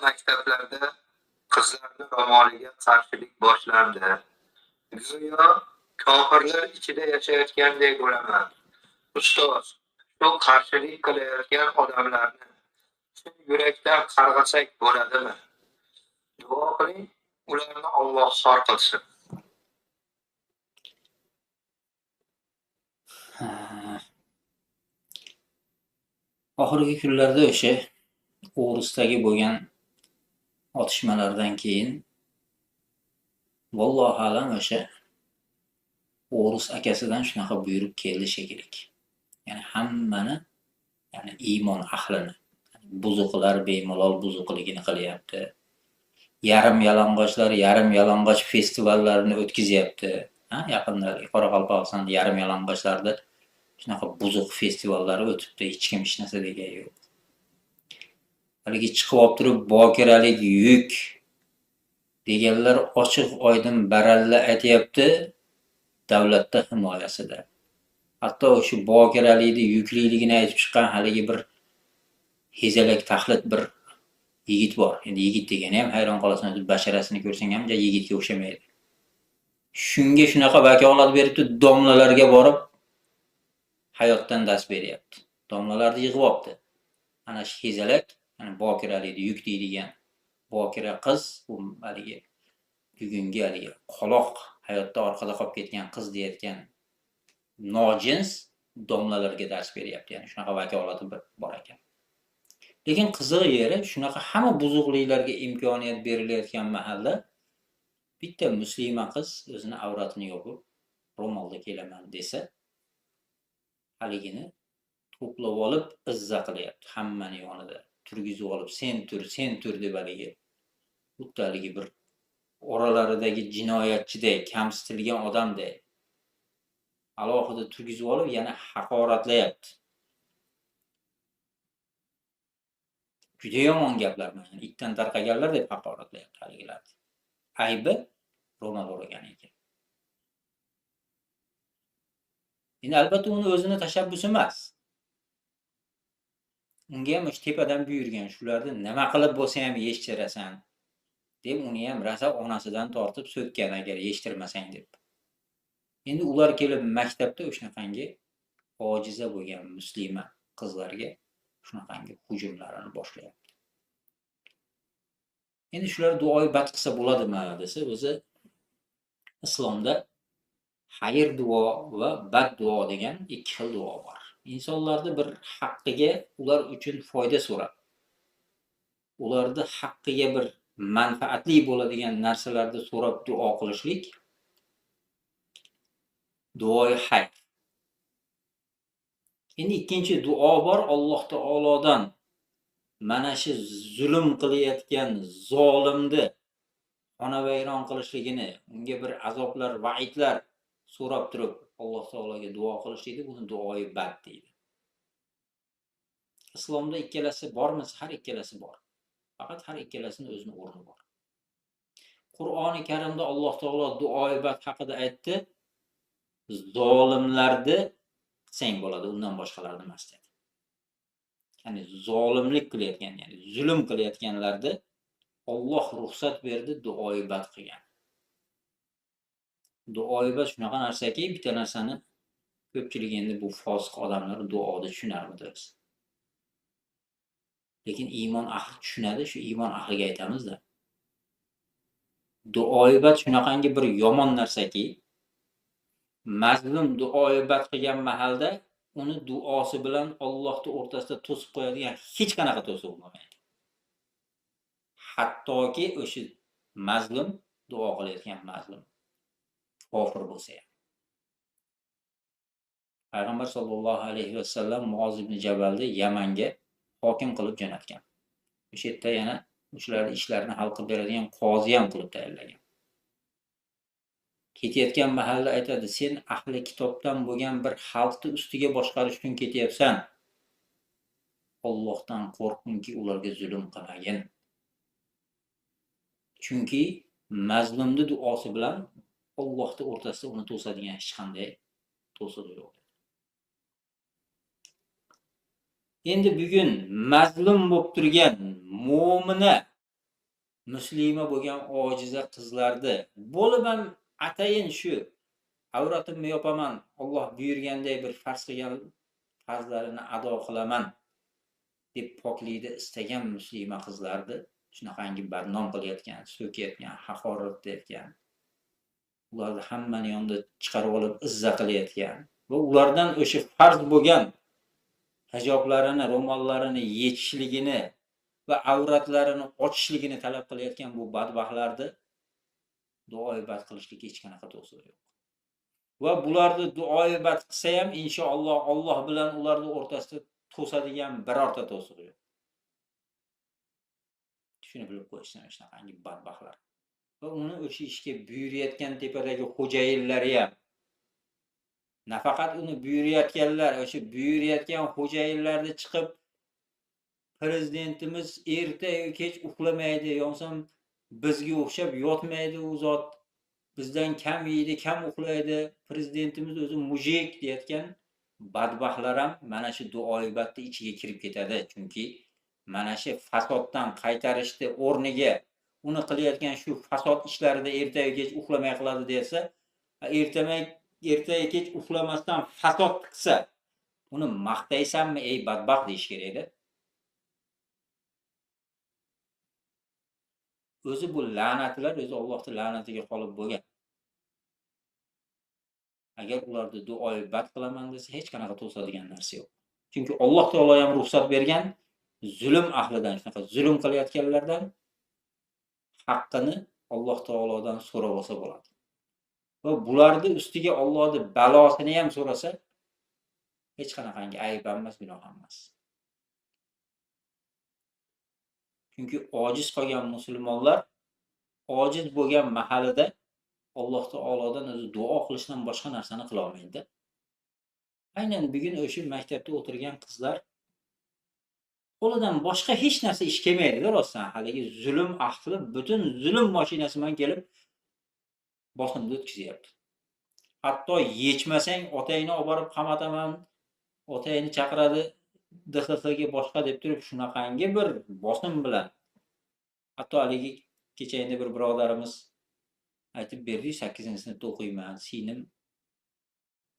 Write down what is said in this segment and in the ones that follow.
maktablarda qizlarning ro'moliga qarshilik boshlandi. Go'yo kofirlar ichida yashayotgandek bo'laman. Ustoz, shu qarshilik qilayotgan odamlarni chin yurakdan qarg'asak bo'ladimi? Duo qiling, ularni Alloh xor qilsin. Oxirgi kunlarda o'sha O'g'risdagi bo'lgan otishmalardan keyin vallohu alam o'sha O'g'ris akasidan shunaqa buyruq keldi shekilli. Ya'ni hammani, ya'ni iymon ahlini, buzuqlar bemalol buzuqligini qilyapti. Yarim yalang'och festivallarini o'tkazyapti. Yaqinda Qoraqalpog'istonda yarim yalang'ochlarda shunaqa buzuq festivallari o'tibdi, hech kim hech narsa degan yo'q. Haligi chiqib olib turib bokiralik yuk deganlar ochiq oydin baralla aytyapti, davlatda himoyasida. Hatto o'sha bokiralikni yukliligini aytib chiqqan haligi bir hezalak taxlit bir yigit bor. Endi yigit degani ham hayron qolasan, basharasini ko'rsang ham yigitga o'xshamaydi. Shunga shunaqa vakolat beribdi, domlalarga borib hayotdan dars beryapti. Domlalarni yig'ib olibdi. Ana shu hezalak, yani bokiralikni yuk deydigan bokira qiz, bu haligi bugungi haligi qoloq hayotda orqada qolib ketgan qiz deyotgan nojins domlalarga dars beryapti. Ya'ni shunaqa vakolati bor ekan. Lekin qiziq yeri, shunaqa hamma buzuqliklarga imkoniyat berilayotgan mahalla bitta muslima qiz o'zini avratini yopib ro'molda kelaman desa, haligini to'plab olib izza qilyapti hammani yonida. Turgizib olib, sen tur deb haligi bir oralaridagi jinoyatchiday, kamsitilgan odamday alohida turgizib olib, yana haqoratlayapti. Juda yomon gaplar, mana itdan tarqaganlar deb haqoratlayapti haligilarni. Aybi ro'mol o'ragan ekan. Endi albatta uni o'zini tashabbusi emas. Unga ham o'sha tepadan buyurgan, shularni nima qilib bo'lsa ham yeshtirasan deb uni ham rasa onasidan tortib so'kkan agar yeshtirmasang deb. Endi ular kelib maktabda o'shanaqangi ojiza bo'lgan muslima qizlarga shunaqangi hujumlarini boshlayapti. Endi shular duoyi bad qilsa bo'ladimi desa, o'zi islomda xayr duo va bad duo degan ikki xil duo bor. İnsanlarda bir haqqiga ular uchun foyda so'rab, ularda haqqiga bir manfaatli bo'ladigan narsalarni so'rab duo qilishlik duoyi xayr. Endi ikkinchi duo bor, Alloh taolodan mana shu zulm qilayotgan zolimni xonavayron qilishligini, unga bir azoblar, va'idlar so'rab turib Alloh taologa duo qilishlikni buni duoyi bad deydi. Islomda ikkalasi bormi? Har ikkalasi bor. Faqat har ikkalasining o'zini o'rni bor. Qur'oni Karimda Alloh taolo duoyi bad haqida aytdi. Zolimlarni qilsang bo'ladi, undan boshqalarni emas dedi. Ya'ni zolimlik qilayotgan, ya'ni zulm qilayotganlarni Alloh ruxsat berdi duoyi bad qilgan. Duoyi bad shunaqa narsaki, bitta narsani ko'pchilik endi bu fosiq odamlar duoni tushunarmidi biz. Lekin iymon ahli tushunadi, shu iymon ahliga aytamizda. Duoyi bad shunaqangi bir yomon narsaki, mazlum duoyi bad qilgan mahalda uni duosi bilan Allohning o'rtasida to'sib qo'yadigan hech qanaqa to'siq bo'lmaydi. Hattoki o'sha mazlum duo qilayotgan mazlum kofir bo'lsa ham. Payg'ambar sollallohu alayhi vasallam Muoz ibn Jabalni Yamanga hokim qilib jo'natgan. O'sha yerda yana o'shalarning ishlarini hal qilib beradigan qozi ham qilib tayinlagan. Ketayotgan mahalla aytadi, sen ahli kitobdan bo'lgan bir xalqni ustiga boshqarish uchun ketyapsan. Allohdan qo'rqingki, ularga zulm qilmagin. Chunki mazlumni duosi bilan Allohning o'rtasida uni to'sadigan hech qanday to'siq yo'q. Endi bugun mazlum bo'lib turgan mu'mina muslima bo'lgan ojiza qizlarni bo'lib ham atayin shu avratimni yopaman, Alloh buyurganday bir farz qilgan farzlarini ado qilaman deb poklikni istagan muslima qizlarni shunaqangi badnom qilayotgan, so'kayotgan, haqoratlayotgan, ularni hammani yonida chiqarib olib izza qilayotgan va ulardan o'sha farz bo'lgan hijoblarini, ro'mollarini yechishligini va avratlarini ochishligini talab qilayotgan bu badbaxtlarni duoibat qilishlik hech qanaqa to'siq yo'q. Va bularni duoibat qilsa ham inshaalloh Alloh bilan ularning o'rtasida to'sadigan birorta to'siq yo'q. Shuni bilib qo'yishsin shunaqangi badbaxtlar. Va uni o'sha ishga buyurayotgan tepadagi xo'jayinlari ham nafaqat uni buyurayotganlar, o'sha buyurayotgan xo'jayinlarni chiqib prezidentimiz erta kech uxlamaydi, yonsam bizga o'xshab yotmaydi u zot, bizdan kam yeydi, kam uxlaydi, prezidentimiz o'zi mujik deyotgan badbaxtlar ham mana shu duoibatni ichiga kirib ketadi. Chunki mana shu fasoddan qaytarishni o'rniga uni qilayotgan shu fasod ishlarida ertaga kech uxlamay qiladi desa, ertaga kech uxlamasdan fasod qilsa, uni maqtaysanmi ey badbaxt deyish kerak-da. O'zi bu la'natlar o'zi Allohning la'natiga qolib bo'lgan. Agar ularni duoibat qilaman desa hech qanaqa to'sadigan narsa yo'q. Chunki Alloh taolo ham ruxsat bergan, zulm ahlidan, shunaqa zulm qilayotganlardan haqqini Alloh taolodan so'rab olsa bo'ladi. Va bularning ustiga Allohning balosini ham so'rasa hech qanaqangi ayb emas, gunoh emas. Chunki ojiz qolgan musulmonlar ojiz bo'lgan mahalida Alloh taolodan o'zi duo qilishdan boshqa narsani qila olmaydi. Aynan bugun o'sha maktabda o'tirgan qizlar qo'lidan boshqa hech narsa ish kelmaydi-da rostdan. Haligi zulm ahli butun zulm mashinasi bilan kelib bosimni o'tkazyapti. Hatto yechmasang otangni olib borib qamataman, otangni chaqiradi DXXga boshqa deb turib shunaqangi bir bosim bilan. Hatto haligi kechagina bir birodarimiz aytib berdi, 8-sinfda o'qiyman, singlim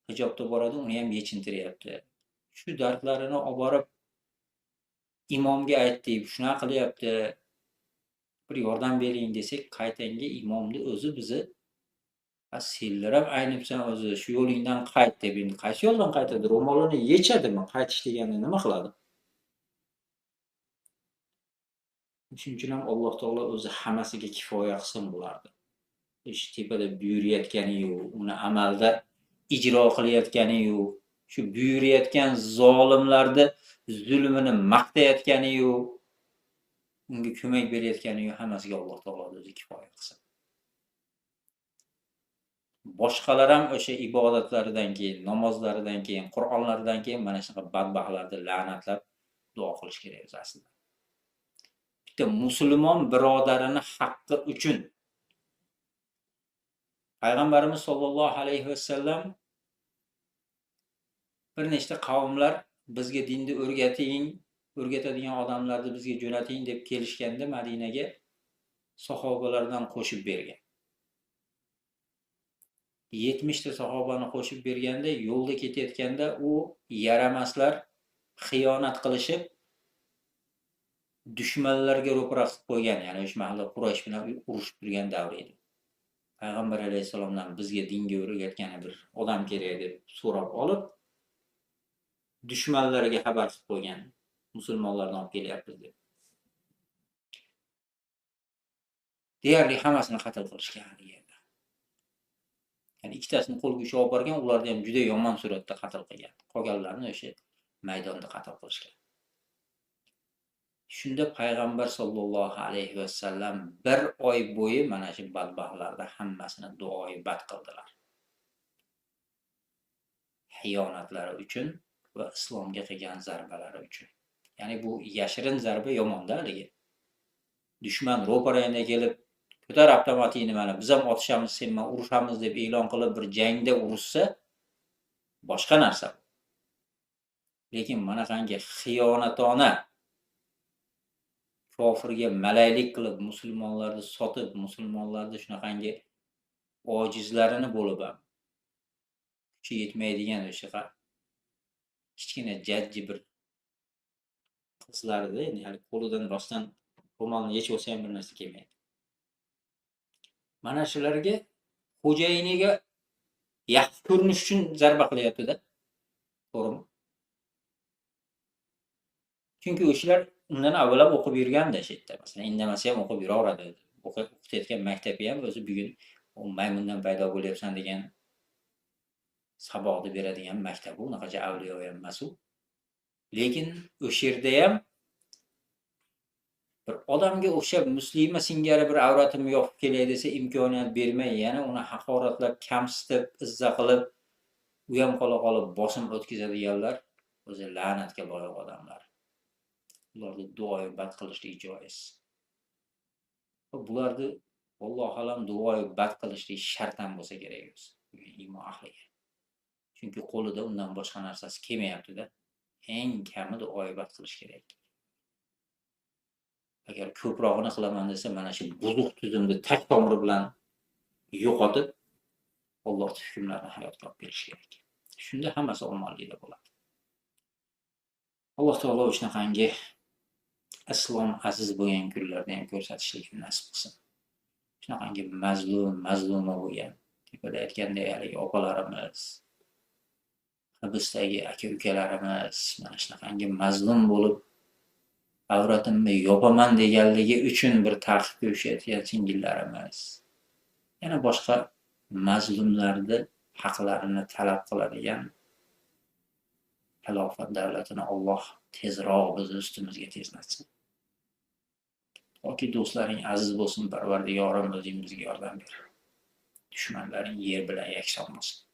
hijobda boradi, uni ham yechintiryapti. Shu dardlarini olib borib imomga aytdik, shunaqa qilyapti, bir yordam bering desak, qaytanga imomni o'zi bizni senlar ham aynibsan o'zi, shu yo'lingdan qayt deb. Endi qaysi yo'ldan qaytadi? Ro'molini yechadimi? Qaytish degani nima qiladi? Shuning uchun ham Alloh taolo o'zi hammasiga kifoya qilsin bularni. Ish tepada buyurayotgani-yu, uni amalda ijro qilayotgani-yu, shu buyurayotgan zolimlarni zulmini maqtayotgani-yu, unga ko'mak berayotgani-yu hammasiga Alloh taolo o'zi kifoya qilsin. Boshqalar ham o'sha ibodatlaridan keyin, namozlaridan keyin, Qur'onlaridan keyin mana shunaqa badbaxtlarni la'natlab duo qilish kerak o'zi aslida. Bitta musulmon birodarini haqqi uchun Payg'ambarimiz sollallohu alayhi vasallam bir nechta qavmlar bizga dinni o'rgatadigan odamlarni bizga jo'nating deb kelishganda Madinaga sahobalardan qo'shib bergan. 70 ta sahobani qo'shib berganda yo'lda ketayotganda u yaramaslar xiyonat qilishib dushmanlarga ro'para qilib qo'ygan, ya'ni o'sha mahalla Quraysh bilan urushib turgan davr edi. Payg'ambar alayhisalomdan bizga dinga o'rgatgan bir odam kerak deb so'rab olib, dushmanlariga xabar qilib qo'ygan, musulmonlarni olib kelyapmiz deb. Deyarli hammasini qatl qilishgan yerda. Ya'ni ikkitasini qo'lga ushlab olib borgan, ularni ham juda yomon suratda qatl qilgan. Qolganlarni o'sha maydonda qatl qilishgan. Shunda payg'ambar sollallohu alayhi vasallam bir oy bo'yi mana shu badbaxtlarni hammasini duoibat qildilar. Xiyonatlari uchun va islomga qilgan zarbalari uchun. Ya'ni bu yashirin zarba yomon-da haligi. Dushman ro'parangda kelib, ko'tar avtomatikni mana biz ham otishamiz, sen bilan urushamiz deb e'lon qilib bir jangda urushsa boshqa narsa. Lekin mana qangi xiyonatona kofirga malaylik qilib, musulmonlarni sotib, musulmonlarni shunaqangi ojizlarini bo'lib ham kuchi yetmaydigan o'sha kichkina jajji bir qizlarida, ya'ni hali qo'lidan rostdan ro'molni yechib olsa ham bir narsa kelmaydi. Mana shularga xo'jayiniga yaxshi ko'rinish uchun zarba qilyapti-da. To'g'rimi? Chunki o'shalar undan avvalab o'qib yurganda shu yerda. Masalan, indamasa ham o'qib yuraveradi. O'qitayotgan maktabi ham o'zi bugun maymundan paydo bo'lyapsan degan saboqni beradigan maktabi, unaqacha avliyo ham emas u. Lekin o'sha yerda ham bir odamga o'xshab muslima singari bir avratim yopib kelay desa imkoniyat bermay, yana uni haqoratlab, kamsitib, izza qilib, u ham qolib bosim o'tkazadiganlar o'zi la'natga loyiq odamlar. Ularni duoyi bad qilishlik joiz. Bularni Alloh alam duoyi bad qilishlik shart ham bo'lsa kerak o'zi. Iymon ahliga. Chunki qo'lida undan boshqa narsasi kelmayapti-da. Eng kami duoyi bad qilish kerak. Agar ko'prog'ini qilaman desa, mana shu buzuq tuzumni tak tomiri bilan yo'qotib, Alloh hukmlarini hayotga olib berish kerak. Shunda hammasi omonlikda bo'ladi. Alloh taolo shunaqangi islom aziz bo'lgan kunlarda ham ko'rsatishlik nasib qilsin. Shunaqangi mazluma bo'lgan, tepada aytgandek haligi opalarimiz, hibsdagi aka-ukalarimiz, mana shunaqangi mazlum bo'lib avratimni yopaman deganligi uchun bir ta'qibga uchayotgan singillarimiz, yana boshqa mazlumlarni haqlarini talab qiladigan xilofat davlatini Alloh tezroq biz ustimizga tezlatsin. Toki do'stlaring aziz bo'lsin, Parvardigorim o'zing bizga yordam ber. Dushmanlaring yer bilan yakson bo'lsin.